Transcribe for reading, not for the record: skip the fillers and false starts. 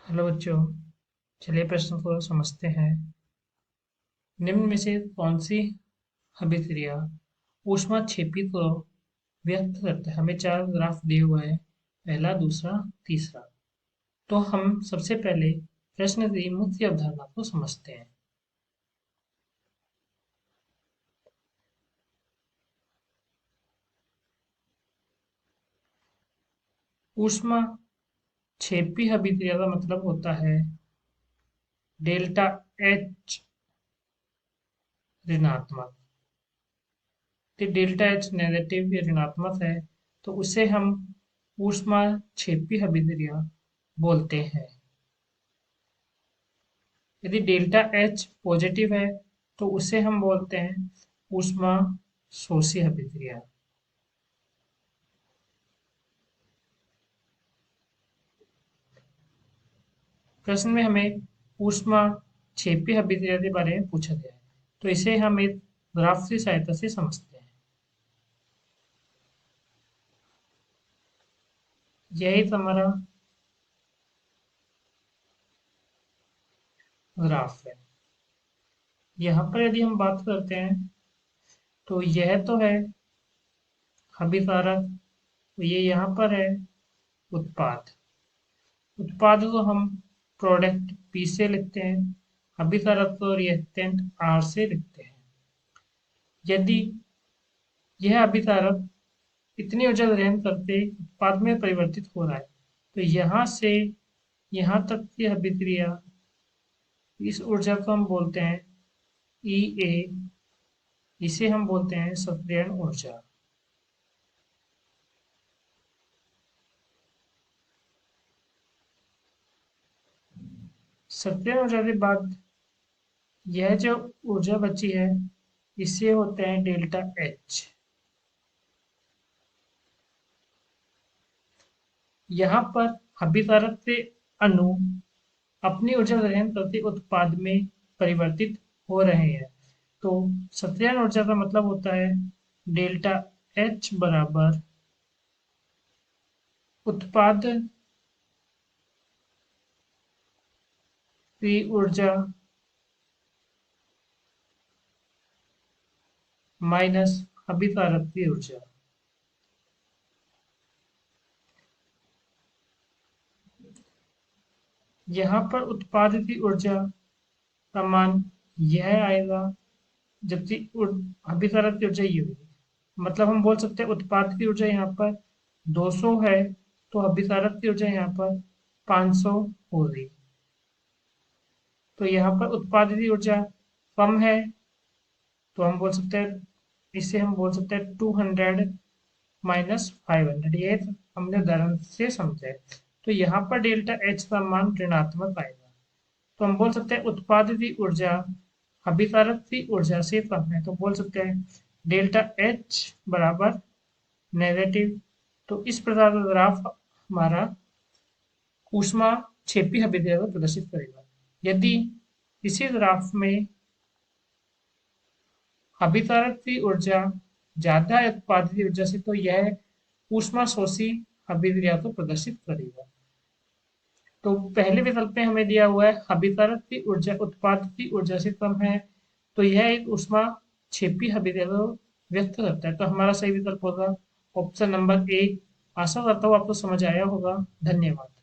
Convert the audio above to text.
Hello बच्चों। चलिए प्रश्न को समझते हैं। निम्न में से कौन सी अभिक्रिया ऊष्माक्षेपी को व्यक्त करता है? हमें चार ग्राफ दिए हुए हैं, पहला, दूसरा, तीसरा। तो हम सबसे पहले प्रश्न की मुख्य अवधारणा को समझते हैं। ऊष्माक्षेपी अभिक्रिया का मतलब होता है डेल्टा एच ऋणात्मक। तो डेल्टा एच नेगेटिव या ऋणात्मक है, तो उसे हम ऊष्माक्षेपी अभिक्रिया बोलते हैं। यदि डेल्टा एच पॉजिटिव है तो उसे हम बोलते हैं ऊष्मा शोषी अभिक्रिया। प्रश्न में हमें ऊष्मा क्षेपी अभिक्रिया के बारे में पूछा गया है, तो इसे हम एक ग्राफ की सहायता से समझते हैं। यही तो हमारा ग्राफ है। यहाँ पर यदि हम बात करते हैं तो यह तो है अभिकारक, तो ये यहाँ पर है उत्पाद। उत्पाद को हम प्रोडक्ट पी से लिखते हैं, अभिकारक को रिएक्टेंट आर से लिखते हैं। यदि यह अभिकारक इतनी ऊर्जा ग्रहण करके उत्पाद में परिवर्तित हो रहा है, तो यहाँ से यहाँ तक की अभिक्रिया, इस ऊर्जा को हम बोलते हैं ई ए। इसे हम बोलते हैं सक्रियण ऊर्जा। सक्रियण ऊर्जा के बाद यह जो ऊर्जा बची है, इसे होते हैं डेल्टा एच। यहाँ पर अभिकारक के अणु अपनी ऊर्जा ग्रहण करके उत्पाद में परिवर्तित हो रहे हैं। तो सक्रियण ऊर्जा का मतलब होता है डेल्टा एच बराबर उत्पाद की ऊर्जा माइनस अभिकारक की ऊर्जा। यहाँ पर उत्पाद की ऊर्जा का मान यह आएगा, जबकि अभिकारक की ऊर्जा ये होगी। मतलब हम बोल सकते हैं उत्पाद की ऊर्जा यहाँ पर 200 है, तो अभिकारक की ऊर्जा यहाँ पर 500 होगी। तो यहाँ पर उत्पाद की ऊर्जा कम है, तो हम बोल सकते हैं, इसे हम बोल सकते हैं 200 माइनस 500। ये हमने उदाहरण से समझा है। तो यहाँ पर डेल्टा एच का मान ऋणात्मक आएगा। तो हम बोल सकते हैं उत्पाद की ऊर्जा अभिकारक की ऊर्जा से कम है, तो बोल सकते हैं डेल्टा एच बराबर नेगेटिव। तो इस प्रकार का ग्राफ हमारा ऊष्मा क्षेपी अभिक्रिया को प्रदर्शित करेगा। यदि इसी ग्राफ में अभिकारक की ऊर्जा ज्यादा है उत्पाद की ऊर्जा से, तो यह ऊष्मा शोषी अभिक्रिया को प्रदर्शित करेगा। तो पहले विकल्प में हमें दिया हुआ है अभिकारक की ऊर्जा उत्पाद की ऊर्जा से कम है, तो यह एक ऊष्मा क्षेपी अभिक्रिया को व्यक्त करता है। तो हमारा सही विकल्प होगा ऑप्शन नंबर ए। आशा करता हूँ आपको समझ आया होगा। धन्यवाद।